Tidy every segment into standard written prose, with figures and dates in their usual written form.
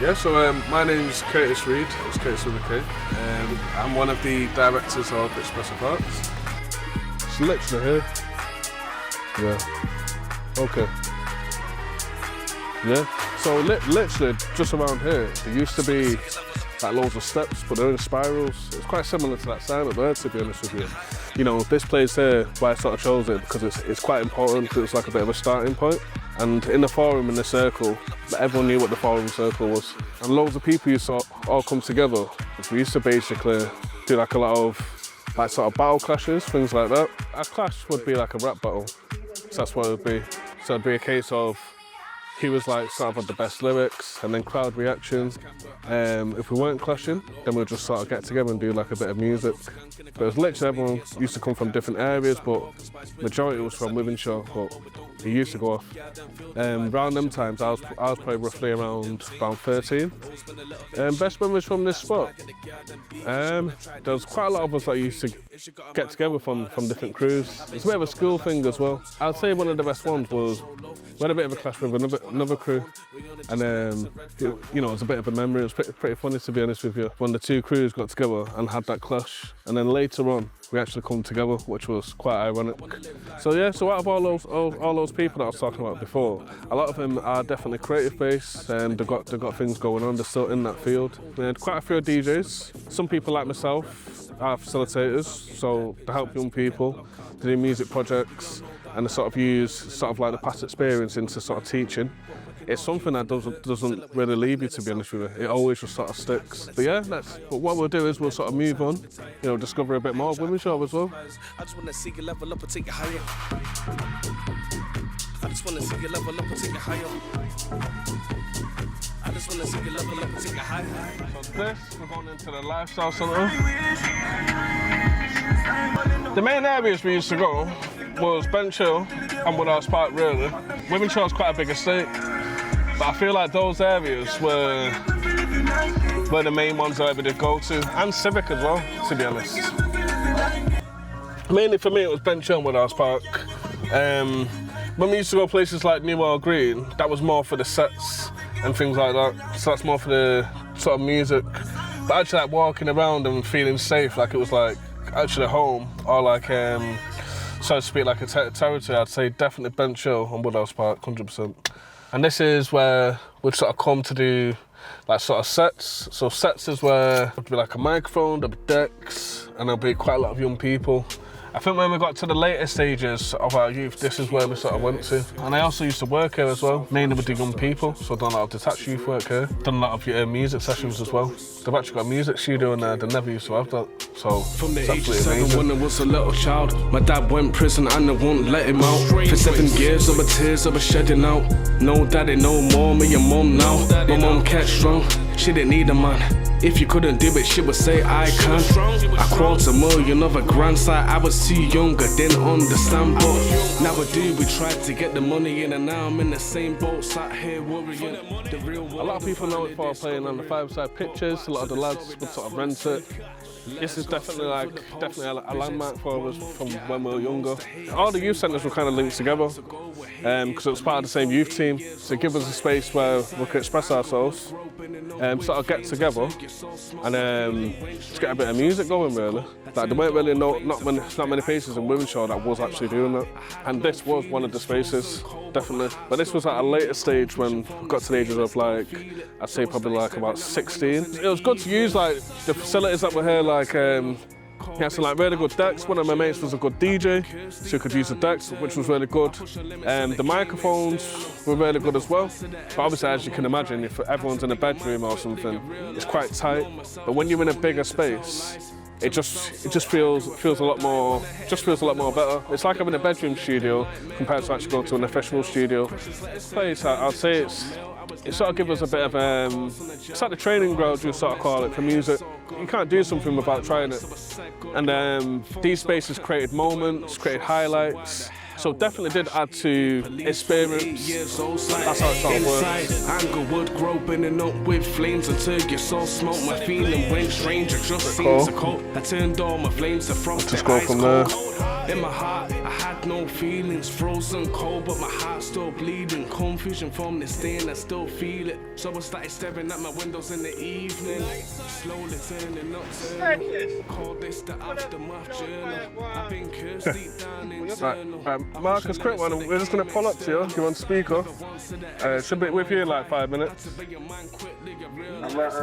Yeah, so my name's Kurtis Reid, it's Kurtis with a K. I'm one of the directors of Expressive Arts. It's literally here. Yeah. Okay. Yeah. So literally just around here, there used to be like loads of steps, but they're in spirals. It's quite similar to that sign up there, to be honest with you. You know, this place here, why I sort of chose it, because it's quite important, because it's like a bit of a starting point. And in the forum, in the circle, everyone knew what the forum circle was. And loads of people used to all come together. We used to basically do like a lot of like sort of battle clashes, things like that. A clash would be like a rap battle. So that's what it would be. So it'd be a case of he was like sort of had the best lyrics and then crowd reaction. If we weren't clashing, then we'd just sort of get together and do like a bit of music. But it was literally everyone used to come from different areas, but majority was from Wythenshawe, but it used to go off. Around them times, I was probably roughly around 13. Best memories from this spot? There was quite a lot of us that used to get together from different crews. It's a bit of a school thing as well. I'd say one of the best ones was, we had a bit of a clash with another crew, and you know, it was a bit of a memory. It was pretty funny, to be honest with you, when the two crews got together and had that clash, and then later on we actually come together, which was quite ironic. So yeah, so out of all those people that I was talking about before, a lot of them are definitely creative based, and they've got things going on. They're still in that field. We had quite a few DJs. Some people like myself are facilitators, so they help young people to do music projects, and to sort of use sort of like the past experience into sort of teaching. It's something that doesn't really leave you, to be honest with you. It always just sort of sticks. But yeah, but what we'll do is we'll sort of move on, you know, discover a bit more of Wythenshawe as well. I just want to see you level up and take it higher. I just want to see you level up and take it higher. I just want to see you level up and take it higher. So this, we're going into the lifestyle centre. The main areas we used to go was Bench Hill and Woodhouse Park, really. Wythenshawe's quite a big estate, but I feel like those areas were the main ones that I would go to, and Civic as well, to be honest. Mainly for me, it was Bench Hill and Woodhouse Park. When we used to go places like Newell Green, that was more for the sets and things like that, so that's more for the sort of music. But actually, like walking around and feeling safe, like it was like actually home, or like so to speak, like a territory, I'd say definitely Bench Hill and Woodhouse Park, 100%. And this is where we'd sort of come to do like sort of sets. So sets is where there'd be like a microphone, there'd be decks, and there'll be quite a lot of young people. I think when we got to the later stages of our youth, this is where we sort of went to. And I also used to work here as well, mainly with the young people. So I've done a lot of detached youth work here, done a lot of music sessions as well. They've actually got a music studio in there, they never used to have that. So from the age of 7 when I was a little child, my dad went prison and I won't let him out. For 7 years of tears I was shedding out. No daddy, no more, me and mum now. My mum kept strong, she didn't need a man. If you couldn't do it, she would say I can. I crossed $1 million of a grand side. I was too younger, didn't understand, but now I do. We tried to get the money in, and now I'm in the same boat, sat here worrying. The real world. A lot of people know it for playing on the 5-side pitches. A lot of the lads would sort of rent it. This is definitely a landmark for us from when we were younger. All the youth centres were kind of linked together because it was part of the same youth team. So it gave us a space where we could express ourselves, sort of get together and just get a bit of music going, really. Like, there weren't really not many places in Wythenshawe that was actually doing that. And this was one of the spaces, definitely. But this was at a later stage when we got to the ages of like, I'd say probably like about 16. It was good to use like the facilities that were here, like he had some like really good decks. One of my mates was a good DJ, so he could use the decks, which was really good. The microphones were really good as well. But obviously, as you can imagine, if everyone's in a bedroom or something, it's quite tight. But when you're in a bigger space, it just feels a lot more better. It's like having a bedroom studio compared to actually going to an official studio. This place, I'd say it sort of gives us a bit of it's like the training ground, you sort of call it, for music. You can't do something without trying it. And these spaces created moments, created highlights, So definitely did add to experience. That's how it sort of works. Anger would grow, burning up with flames until your soul smoke. My feeling went strange, it just seems to cope. I turned all my flames to frost. Just go from there. In my heart, I had no feelings, frozen cold, but my heart still bleeding. Confusion from this stain, I still feel it. So I started staring at my windows in the evening, slowly turning nocturnal. Call this the aftermath journal. I've been cursed deep down internal. Right, Marcus, quick one. We're just gonna pull up to you. You on speaker? Should be with you in like 5 minutes. I'm at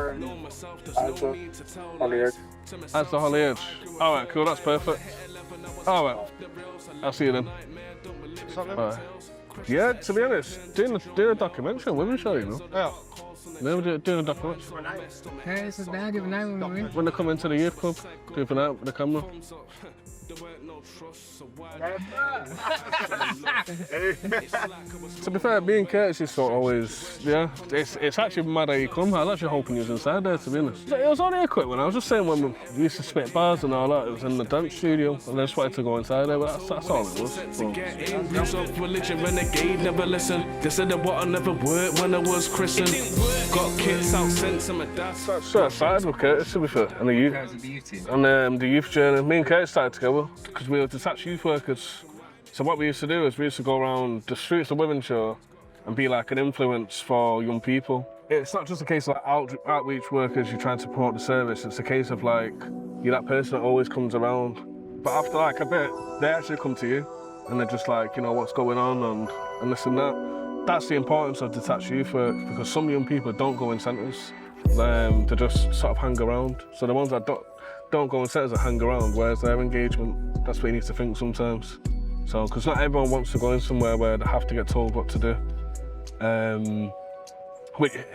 Holly Edge. That's the Holly Edge. All right, cool. That's perfect. All right, I'll see you then. All right. Yeah, to be honest, doing a documentary on Wythenshawe, you know. Yeah. Never doing a documentary. Hey, this is Dad. You have a night when we're in. When they come into the youth club, doing an out with the camera. To be fair, me and Kurtis is sort of always, yeah, it's actually mad how you come. I was actually hoping you was inside there, to be honest. It was only a quick one. I was just saying when we used to spit bars and all that, it was in the dance studio, and I just wanted to go inside there, but that's all it was. Religion renegade, never listen. They said that what I never worked when I was christened. Got kids out, sent to my dad. So I started with Kurtis, to be fair, and the youth, and the youth journey. Me and Kurtis started together because we were detached youth workers. So what we used to do is we used to go around the streets of Wythenshawe and be like an influence for young people. It's not just a case of like outreach workers, you're trying to promote the service. It's a case of like, you're that person that always comes around. But after like a bit, they actually come to you and they're just like, you know, what's going on and this and that. That's the importance of detached youth work, because some young people don't go in centres. They just sort of hang around. So the ones that don't go in centres that hang around, where's their engagement? That's what you need to think sometimes. So, because not everyone wants to go in somewhere where they have to get told what to do.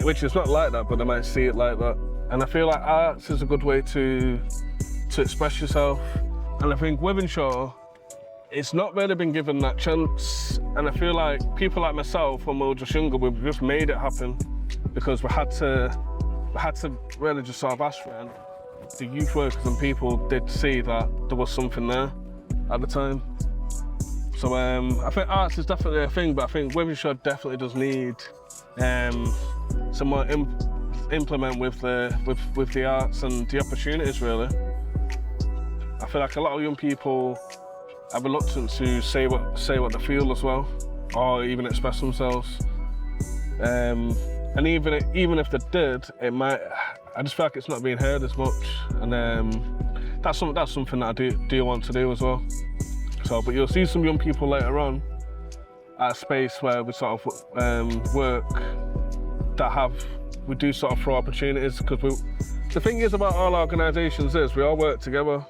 Which is not like that, but they might see it like that. And I feel like arts is a good way to express yourself. And I think Wythenshawe, it's not really been given that chance. And I feel like people like myself, when we were just younger, we've just made it happen because we had to really just sort of ask for it. The youth workers and people did see that there was something there at the time. So I think arts is definitely a thing, but I think Wythenshawe definitely does need some more implement with the arts and the opportunities, really. I feel like a lot of young people are reluctant to say what they feel as well, or even express themselves. And even if they did, I just feel like it's not being heard as much, and that's something that I do want to do as well. So, but you'll see some young people later on at a space where we sort of work we do sort of throw opportunities, because the thing is about all organisations is we all work together.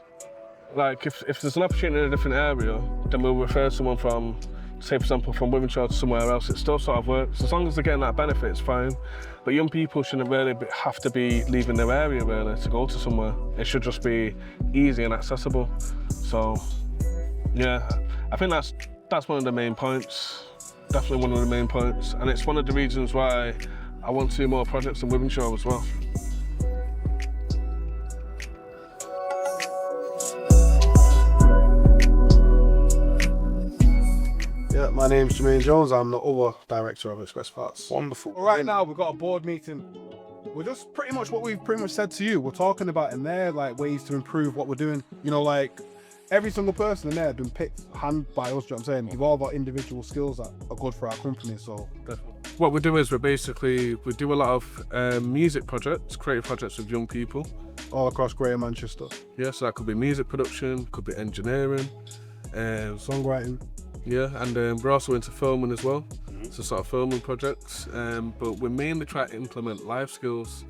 Like if there's an opportunity in a different area, then we'll refer someone from, say for example, from Wythenshawe to somewhere else. It still sort of works. As long as they're getting that benefit, it's fine. But young people shouldn't really have to be leaving their area really to go to somewhere. It should just be easy and accessible. So yeah, I think that's one of the main points. Definitely one of the main points. And it's one of the reasons why I want to do more projects in Wythenshawe as well. Yeah, my name's Jermaine Jones. I'm the other director of Expressive Arts. Wonderful. Right now, we've got a board meeting. We're just pretty much what we've pretty much said to you. We're talking about in there, like ways to improve what we're doing. You know, like every single person in there has been picked hand by us, you know what I'm saying? We've all got individual skills that are good for our company, so. What we do is we do a lot of music projects, creative projects with young people. All across Greater Manchester. Yeah, so that could be music production, could be engineering. Songwriting. Yeah, and we're also into filming as well. So sort of filming projects, but we mainly try to implement life skills.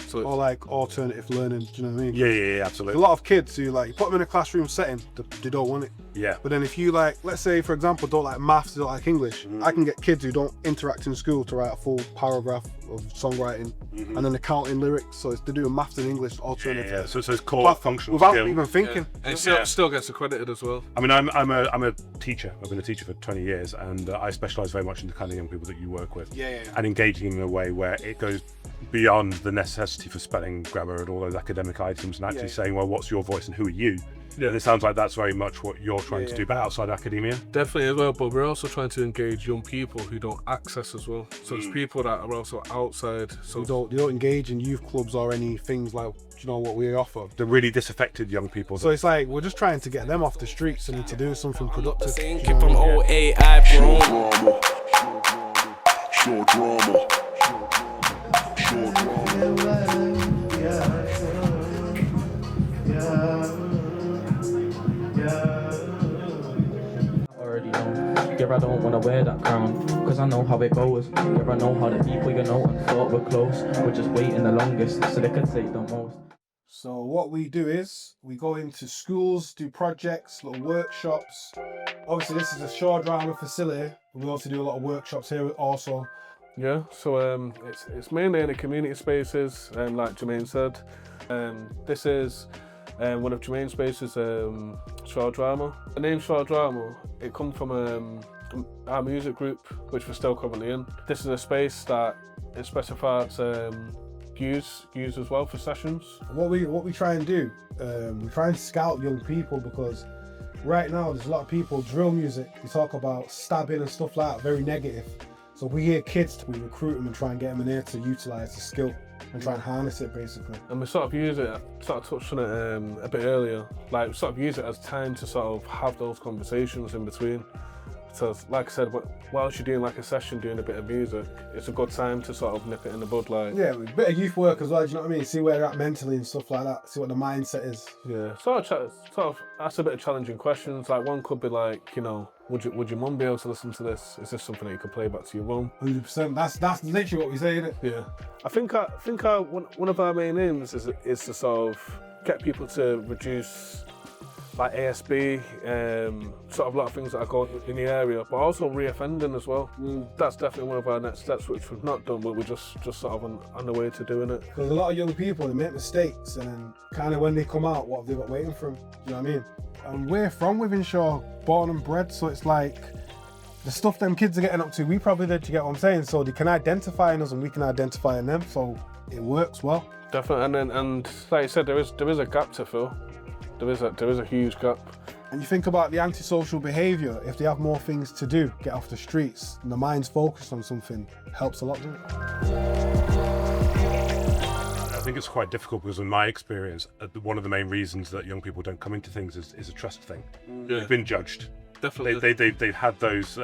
So Or like alternative learning, do you know what I mean? Yeah, absolutely. A lot of kids who like, you put them in a classroom setting, they don't want it. Yeah. But then if you like, let's say for example, don't like maths, don't like English, I can get kids who don't interact in school to write a full paragraph of songwriting and then accounting lyrics. So it's to do with maths and English alternative. Yeah. So it's core functional without skill. even thinking. and it still gets accredited as well. I mean, I'm a teacher. I've been a teacher for 20 years, and I specialise very much in the kind of young people that you work with. Yeah. And engaging in a way where it goes beyond the necessity for spelling, grammar, and all those academic items, and actually saying, well, what's your voice and who are you? Yeah, and it sounds like that's very much what you're trying to do, but outside academia. Definitely as well, but we're also trying to engage young people who don't access as well. So it's people that are also outside. So You don't engage in youth clubs or any things like, you know, what we offer. The really disaffected young people. So it's like we're just trying to get them off the streets and to do something productive. Thinking from 08, I've grown. Short drama. Already know. Yeah, I don't wanna wear that crown, cause I know how it goes. Yeah, I know how the people you know and thought were close were just waiting the longest so they could take the most. So what we do is we go into schools, do projects, little workshops. Obviously this is a show drama facility, but we also do a lot of workshops here also. yeah, so it's mainly in the community spaces, like Jermaine said. This is one of Jermaine's spaces, short drama. The name short drama, it comes from our music group, which we're still currently in. This is a space that Expressive Arts use as well for sessions. What we try and do, we try and scout young people, because right now there's a lot of people, drill music, we talk about stabbing and stuff like that, very negative. So we hear kids, we recruit them and try and get them in there to utilise the skill and try and harness it basically. And we sort of use it, sort of touched on it a bit earlier, like we sort of use it as time to sort of have those conversations in between. So like I said, whilst you're doing like a session, doing a bit of music, it's a good time to sort of nip it in the bud. Like, yeah, a bit of youth work as well, do you know what I mean? See where they're at mentally and stuff like that, see what the mindset is. yeah, sort of ask a bit of challenging questions. Like one could be like, you know, would your mum be able to listen to this? Is this something that you could play back to your mum? 100%, that's literally what we say, isn't it? Yeah, I think one of our main aims is to sort of get people to reduce like ASB, sort of a lot of things that are going in the area, but also reoffending as well. That's definitely one of our next steps, which we've not done, but we're just sort of on the way to doing it. Because a lot of young people, they make mistakes, and then kind of when they come out, what have they got waiting for them? You know what I mean? And we're from Wythenshawe, born and bred, so it's like the stuff them kids are getting up to, we probably did, you get what I'm saying? So they can identify in us and we can identify in them, so it works well. Definitely, and like you said, there is a gap to fill. There is a huge gap. And you think about the antisocial behaviour, if they have more things to do, get off the streets, and the mind's focused on something, helps a lot, doesn't it? I think it's quite difficult because in my experience, one of the main reasons that young people don't come into things is a trust thing. Yeah. They've been judged. Definitely. They've had those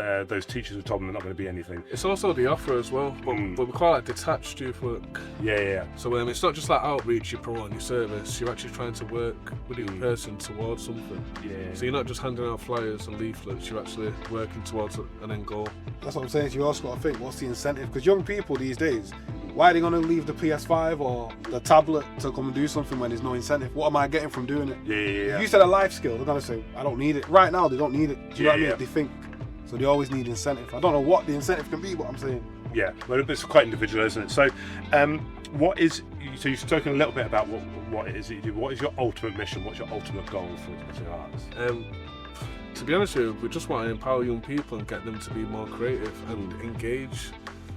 teachers who told them they're not going to be anything. It's also the offer as well, but we call it detached youth work. Yeah. So it's not just like outreach, you're promoting your service, you're actually trying to work with the person towards something. Yeah. So you're not just handing out flyers and leaflets, you're actually working towards an end goal. That's what I'm saying, you also got to think, what's the incentive? Because young people these days, why are they going to leave the PS5 or the tablet to come and do something when there's no incentive? What am I getting from doing it? Yeah. If you said a life skill, they're going to say, I don't need it. Right now, they don't need it. Do you know what I mean? They think. So they always need incentive. I don't know what the incentive can be, but I'm saying. Yeah, well, it's quite individual, isn't it? So, so you've spoken a little bit about what it is that you do. What is your ultimate mission? What's your ultimate goal for Expressive Arts? To be honest with you, we just want to empower young people and get them to be more creative and engage.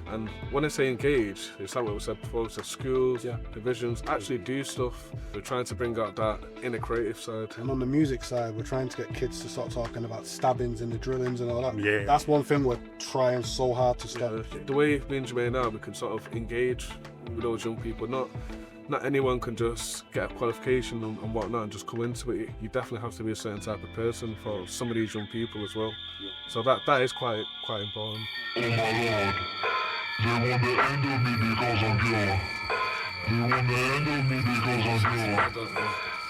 And when I say engage, it's like what we said before, so schools, divisions, actually do stuff. We're trying to bring out that inner creative side. And on the music side, we're trying to get kids to start talking about stabbings and the drillings and all that. Yeah. That's one thing we're trying so hard to stop. The way me and Jermaine now, we can sort of engage with those young people. Not anyone can just get a qualification and whatnot and just come into it. You definitely have to be a certain type of person for some of these young people as well. So that is quite important. Oh my lord. They want the end of me because I'm pure. They want the end of me because I'm pure.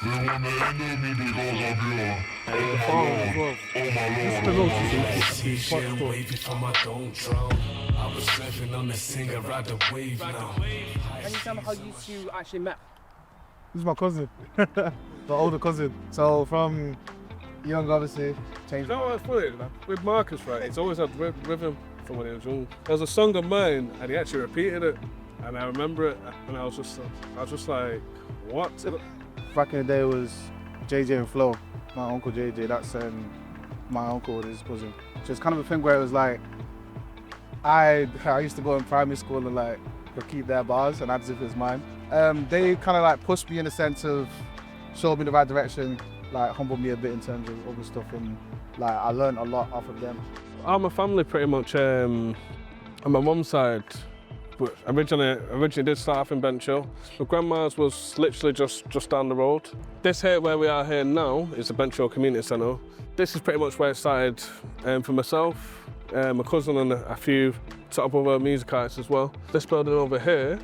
They want the end of me because I'm pure. Oh my lord. T-shirt and wavy from I don't drown. I was living on the singer, ride the wave now. Can you tell me how you two actually met? This is my cousin, the older cousin. So from young, obviously, changed. You know what's funny? With Marcus, right? He's always had rhythm from when he was young. There was a song of mine, and he actually repeated it, and I remember it, and I was just like, what? Back in the day, it was JJ and Flo. My uncle JJ. That's my uncle and his cousin. So it's kind of a thing where it was like, I used to go in primary school and like repeat their bars, and as if it was mine. They kind of like pushed me in the sense of showed me the right direction, like humbled me a bit in terms of other stuff, and like I learned a lot off of them. My family pretty much, on my mum's side, originally did start off in Benchill. My grandma's was literally just down the road. This here where we are here now is the Benchill Community Centre. This is pretty much where it started for myself, my cousin and a few sort of other music artists as well. This building over here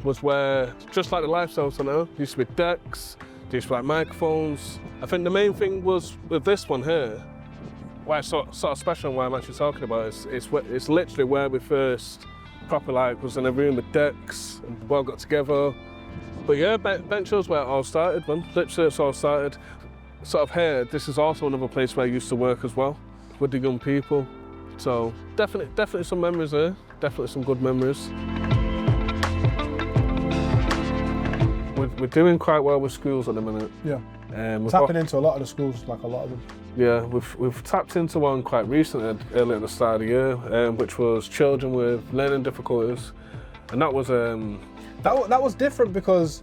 was where, just like the Lifestyle Centre, used to be decks, there used to be like microphones. I think the main thing was with this one here, why it's sort of special and why I'm actually talking about it, it's literally where we first proper like was in a room with decks and we all got together. But yeah, Benchill's where it all started, man. Literally it's all started. Sort of here, this is also another place where I used to work as well, with the young people. So definitely some memories there, definitely some good memories. We're doing quite well with schools at the minute. Yeah. Tapping into a lot of the schools, like a lot of them. Yeah, we've tapped into one quite recently, early at the start of the year, which was children with learning difficulties, and that was that was different because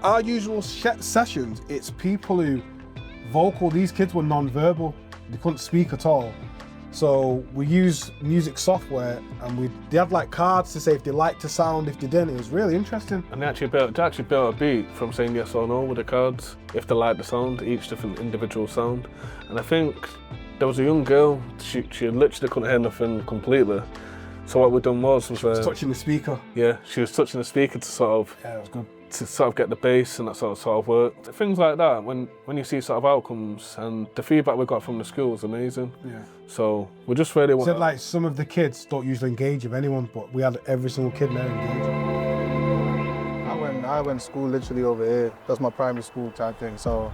our usual sessions, it's people who vocal. These kids were non-verbal; they couldn't speak at all. So we use music software, and they had like cards to say if they liked the sound, if they didn't. It was really interesting. And they actually built a beat from saying yes or no with the cards, if they liked the sound, each different individual sound. And I think there was a young girl, she literally couldn't hear nothing completely. So what we done was touching the speaker. Yeah, she was touching the speaker to sort of, yeah, it was good. To sort of get the bass, and that sort of worked. Things like that, when you see sort of outcomes, and the feedback we got from the school was amazing. Yeah. So we just really want. Said like some of the kids don't usually engage with anyone, but we had every single kid there engaged. I went to school literally over here. That's my primary school type thing. So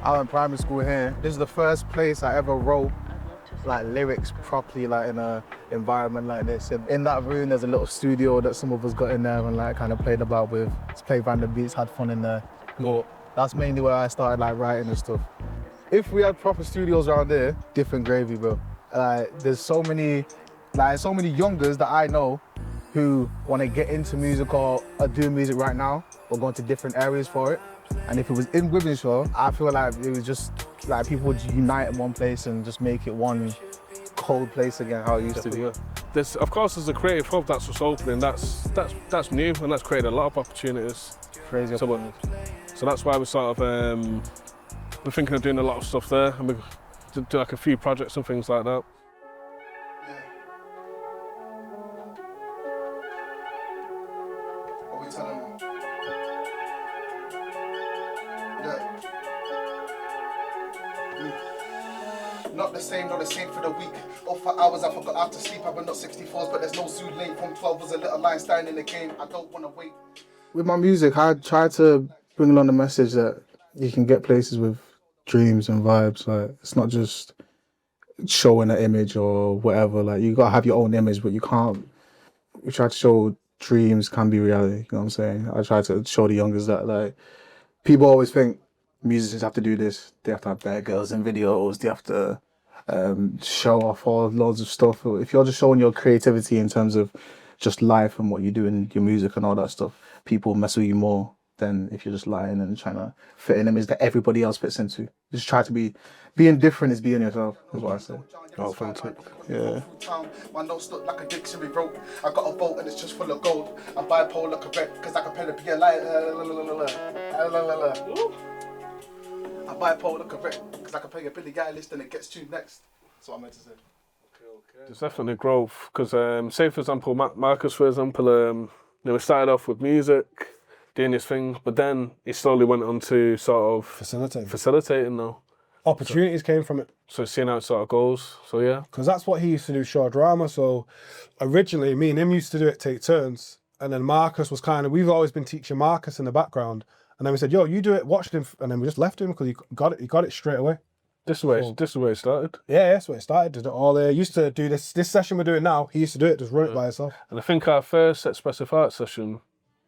I went primary school here. This is the first place I ever wrote like lyrics properly, like in a environment like this. And in that room, there's a little studio that some of us got in there and like kind of played about with. Just played random beats, had fun in there. But that's mainly where I started like writing and stuff. If we had proper studios around there, different gravy, bro. There's so many youngers that I know who want to get into music or are doing music right now or going to different areas for it. And if it was in Wythenshawe, I feel like it was just like people would unite in one place and just make it one cold place again, how it used to be. There's, of course, there's a creative hub that's just opening. That's new, and that's created a lot of opportunities. Crazy opportunities. So that's why we're sort of we're thinking of doing a lot of stuff there, and we do like a few projects and things like that. Not the same for the week. Or for hours I forgot how to sleep. I went not 64s, but there's no zoo late. From 12 was a little line standing in the game. I don't want to wait. With my music, I try to bring along the message that you can get places with dreams and vibes. Like, it's not just showing an image or whatever. Like, you gotta have your own image, but you can't. We try to show dreams can be reality. You know what I'm saying? I try to show the youngers that like people always think musicians have to do this. They have to have bare girls in videos. They have to show off all loads of stuff. If you're just showing your creativity in terms of just life and what you do in your music and all that stuff, people mess with you more than if you're just lying and trying to fit an image that everybody else fits into. Just try to being different is being yourself, is what I say. Oh, fantastic. Yeah. My notes look like a dictionary wrote. I got a vote and it's just full of gold. I'm bipolar correct because I compare to be a liar. I'm bipolar correct because I can play a Billy Eilish and it gets tuned next. That's what I meant to say. There's definitely growth because, say for example, Marcus, for example, we started off with music, doing this thing, but then he slowly went on to sort of facilitating now. Opportunities came from it. So seeing how it sort of goes. So yeah. Because that's what he used to do, show drama. So originally, me and him used to do it, take turns, and then Marcus was we've always been teaching Marcus in the background. And then we said, yo, you do it, watch him. And then we just left him because he got it straight away. This is where it started. Yeah, that's where it started. Did it all there. Used to do this session we're doing now, he used to do it, just run it by himself. And I think our first Expressive Arts session,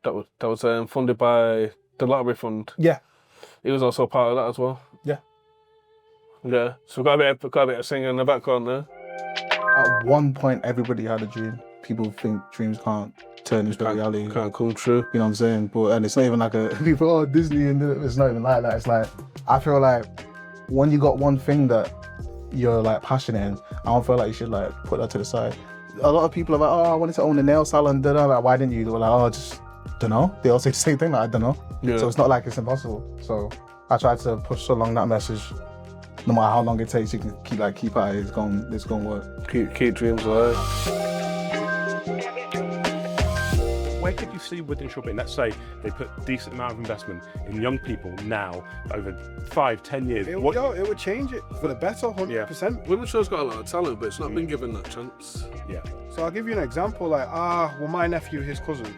that was funded by the Lottery Fund. Yeah. He was also part of that as well. Yeah. Yeah. So we've got a bit of singing in the background there. At one point, everybody had a dream. People think dreams can't turn into reality. Can't come true. You know what I'm saying? But and it's not even like a people, oh, Disney, and it's not even like that. It's like, I feel like when you got one thing that you're like passionate in, I don't feel like you should like put that to the side. A lot of people are like, oh, I wanted to own a nail salon, like, why didn't you? They were like, oh, just don't know. They all say the same thing, like, I don't know. Yeah. So it's not like it's impossible. So I try to push along that message. No matter how long it takes, you can keep at it. It's going to work. Keep dreams alive. Where could you see Wythenshawe being? Let's say they put a decent amount of investment in young people now over 5-10 years. It would change it for the better, 100%. Wythenshawe's got a lot of talent, but it's not been given that chance. Yeah. So I'll give you an example. Like, well, my nephew, his cousin,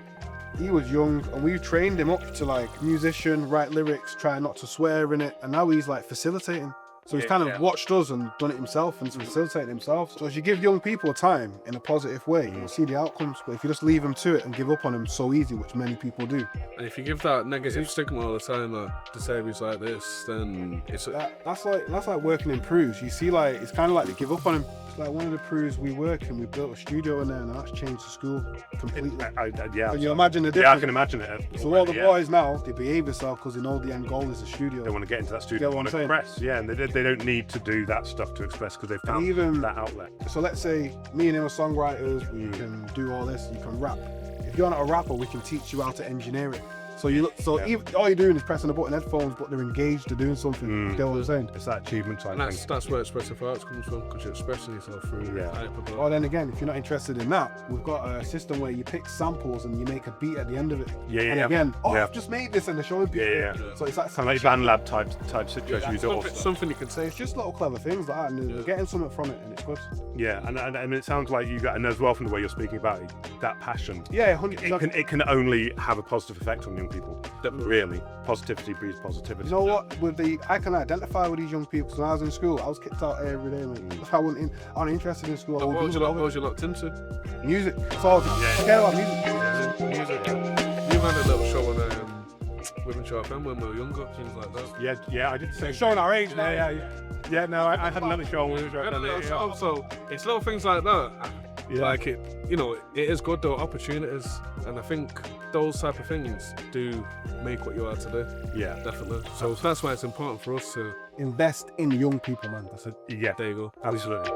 he was young, and we trained him up to like musician, write lyrics, try not to swear in it, and now he's like facilitating. So he's kind of watched us and done it himself and facilitated himself. So as you give young people time in a positive way, you'll see the outcomes. But if you just leave them to it and give up on them so easy, which many people do. And if you give that negative stigma all the time, like, to say he's like this, then it's... That's like working in Prues. You see, like, it's kind of like they give up on him. It's like one of the Prues we work in, we built a studio in there, and that's changed the school completely. Can you imagine the difference? Yeah, I can imagine it. So all the boys now, they behave themselves because they know the end goal is a studio. They want to get into that studio, they want to express, and they don't need to do that stuff to express because they've found that outlet. So let's say me and him are songwriters, we can do all this, you can rap. If you're not a rapper, we can teach you how to engineer it. So even, all you're doing is pressing a button, headphones, but they're engaged, they're doing something. You know what I'm saying? It's that achievement type thing. That's where Expressive Arts comes from, because you're expressing yourself through Or then again, if you're not interested in that, we've got a system where you pick samples and you make a beat at the end of it. And again, I've just made this and they're showing people. So it's like kind of like Van Lab type situation. Something you can say. It's just little clever things like that, and they're getting something from it, and it's good. Yeah, and it sounds like you got, and as well from the way you're speaking about it, that passion. Yeah, 100%. It can only have a positive effect on young people. Really, positivity breeds positivity. You know what? I can identify with these young people. Because when I was in school, I was kicked out every day. Like, I wasn't interested in school. What was you locked into? Music. That's all. Forget about music. Music. You had a little show on Wythenshawe FM when we were younger, things like that. Yeah, I did the same. Showing our age now. Yeah, no, I had another show on Wythenshawe FM. So it's little things like that. Like it is good though, opportunities, and I think those type of things do make what you are today. Yeah, definitely. So that's why it's important for us to invest in young people, man. There you go. Absolutely.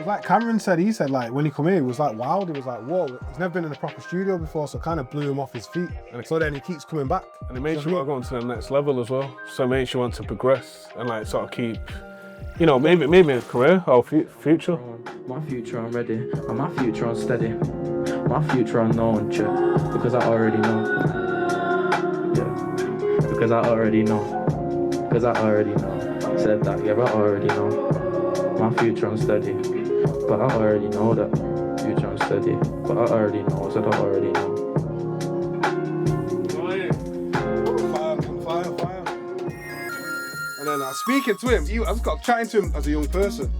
Like Cameron said, he said like when he come here, it was like wild. It was like, whoa, he's never been in a proper studio before, so it kind of blew him off his feet. And so then he keeps coming back. And it makes you want to go on to the next level as well. So it makes you want to progress and like sort of keep, maybe a career or future. My future, I'm ready. And my future, I'm steady. My future, I'm known, because I already know. Yeah, because I already know. Because I already know. Said that, yeah, I already know. My future, I'm steady. But I already know that. Future, I'm steady. But I already know, said I already know. And then I was speaking to him, I was chatting to him as a young person,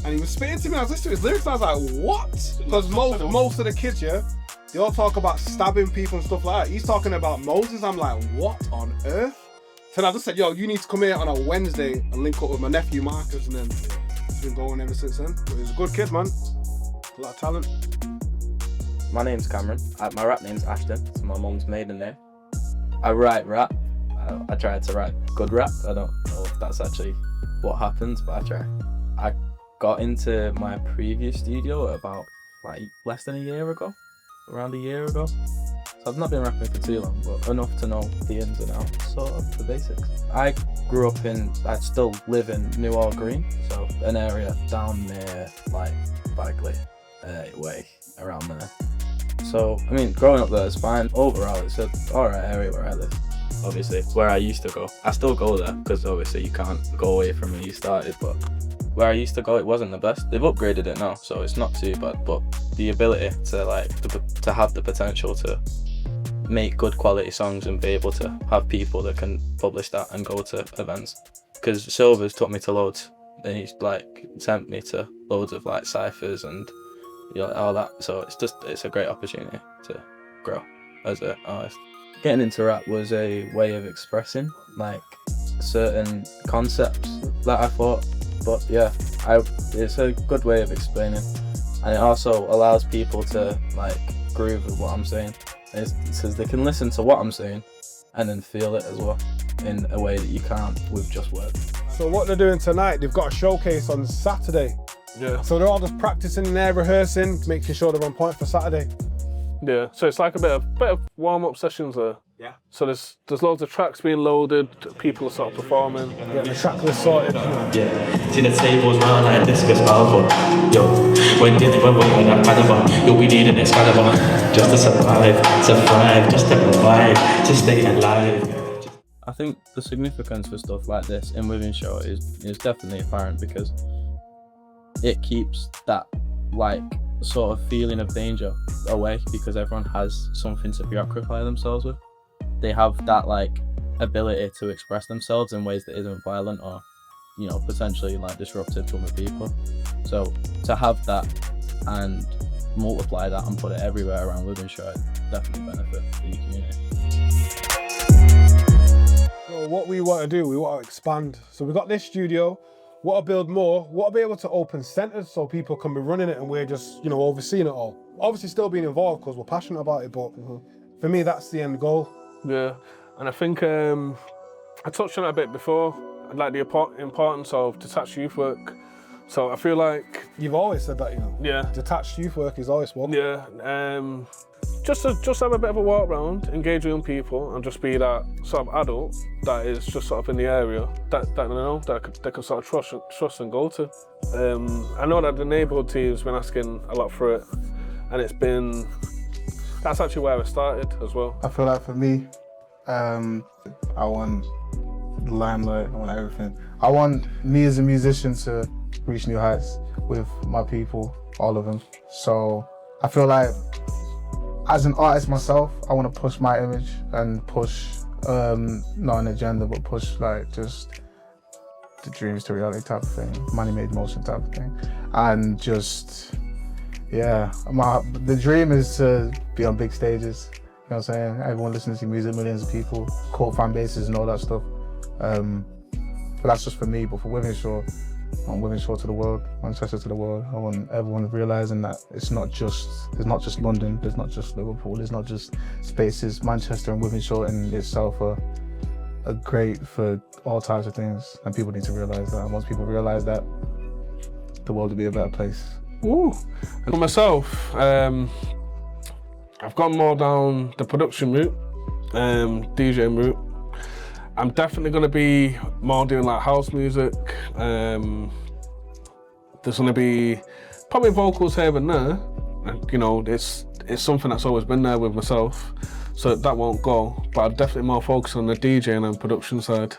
and he was spitting to me, I was listening to his lyrics, and I was like, what? Because most of the kids, they all talk about stabbing people and stuff like that. He's talking about Moses. I'm like, what on earth? So I just said, you need to come here on a Wednesday and link up with my nephew Marcus, and then it's been going ever since then. But he's a good kid, man. A lot of talent. My name's Cameron. My rap name's Ashton. It's my mom's maiden name. I write rap. I try to write good rap. I don't know if that's actually what happens, but I try. I got into my previous studio about less than a year ago, around a year ago. So I've not been rapping for too long, but enough to know the ins and outs, sort of, the basics. I grew up I still live in New Orleans Green, so an area down near Bagley way, around there. So, growing up there is fine. Overall, it's an alright area where I live. Obviously, where I used to go. I still go there, because obviously you can't go away from where you started, but where I used to go, it wasn't the best. They've upgraded it now, so it's not too bad, but the ability to have the potential to make good quality songs and be able to have people that can publish that and go to events. Because Silver's took me to loads, and he's sent me to loads of ciphers and all that, so it's a great opportunity to grow as an artist. Getting into rap was a way of expressing certain concepts that I thought, but yeah, it's a good way of explaining and it also allows people to like groove with what I'm saying. Because they can listen to what I'm saying and then feel it as well in a way that you can't with just words. So what they're doing tonight, they've got a showcase on Saturday. Yeah. So they're all just practicing in there, rehearsing, making sure they're on point for Saturday. Yeah, so it's like a bit of warm-up sessions there. Yeah. So there's loads of tracks being loaded, people are sort of performing. Getting the track list sorted. Yeah, see the tables round like discus alpha. Yo, when did they went on that Panama? Yo, we need an Excalibur just to survive, just to provide, to stay alive. I think the significance for stuff like this in Wythenshawe is definitely apparent because it keeps that like sort of feeling of danger away because everyone has something to preoccupy themselves with. They have that like ability to express themselves in ways that isn't violent or, you know, potentially like disruptive to other people. So to have that and multiply that and put it everywhere around Wythenshawe definitely benefit the community. So what we want to do, we want to expand. So we've got this studio, want to build more, want to be able to open centres so people can be running it and we're just, you know, overseeing it all. Obviously still being involved because we're passionate about it, but for me, that's the end goal. Yeah, and I think I touched on it a bit before, like the importance of detached youth work. So I feel like... You've always said that, you know. Yeah. Detached youth work is always one. Yeah, just have a bit of a walk around, engage with young people and just be that sort of adult that is just sort of in the area that you know, they can sort of trust and go to. I know that the neighbourhood team's been asking a lot for it and that's actually where I started as well. I feel like for me, I want the limelight, I want everything. I want me as a musician to reach new heights with my people, all of them. So I feel like as an artist myself, I want to push my image and push, not an agenda, but push like just the dreams to reality type of thing, money made motion type of thing. And just, yeah, the dream is to be on big stages, you know what I'm saying? Everyone listens to music, millions of people, cult fan bases and all that stuff. But that's just for me, but for Wythenshawe, I want Wythenshawe to the world, Manchester to the world. I want everyone realising that there's not just London, there's not just Liverpool, there's not just spaces. Manchester and Wythenshawe in itself are great for all types of things, and people need to realise that. And once people realise that, the world will be a better place. Ooh. For myself, I've gone more down the production route, DJing route. I'm definitely going to be more doing like house music. There's going to be probably vocals here and there. You know, it's something that's always been there with myself, so that won't go. But I'm definitely more focused on the DJing and production side.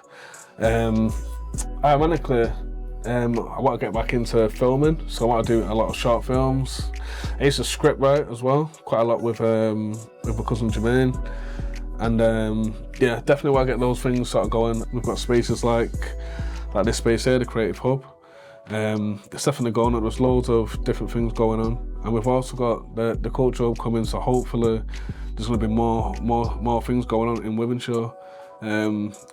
Ironically, I want to get back into filming, so I want to do a lot of short films. I used to script write as well, quite a lot with my cousin Jermaine. And yeah, definitely want to get those things sort of going. We've got spaces like this space here, the Creative Hub. It's definitely going on. There's loads of different things going on, and we've also got the Culture Hub coming. So hopefully, there's going to be more things going on in Wythenshawe.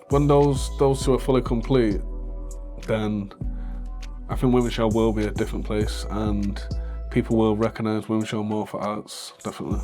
When those two are fully complete, then I think Wythenshawe will be a different place, and people will recognise Wythenshawe more for arts, definitely.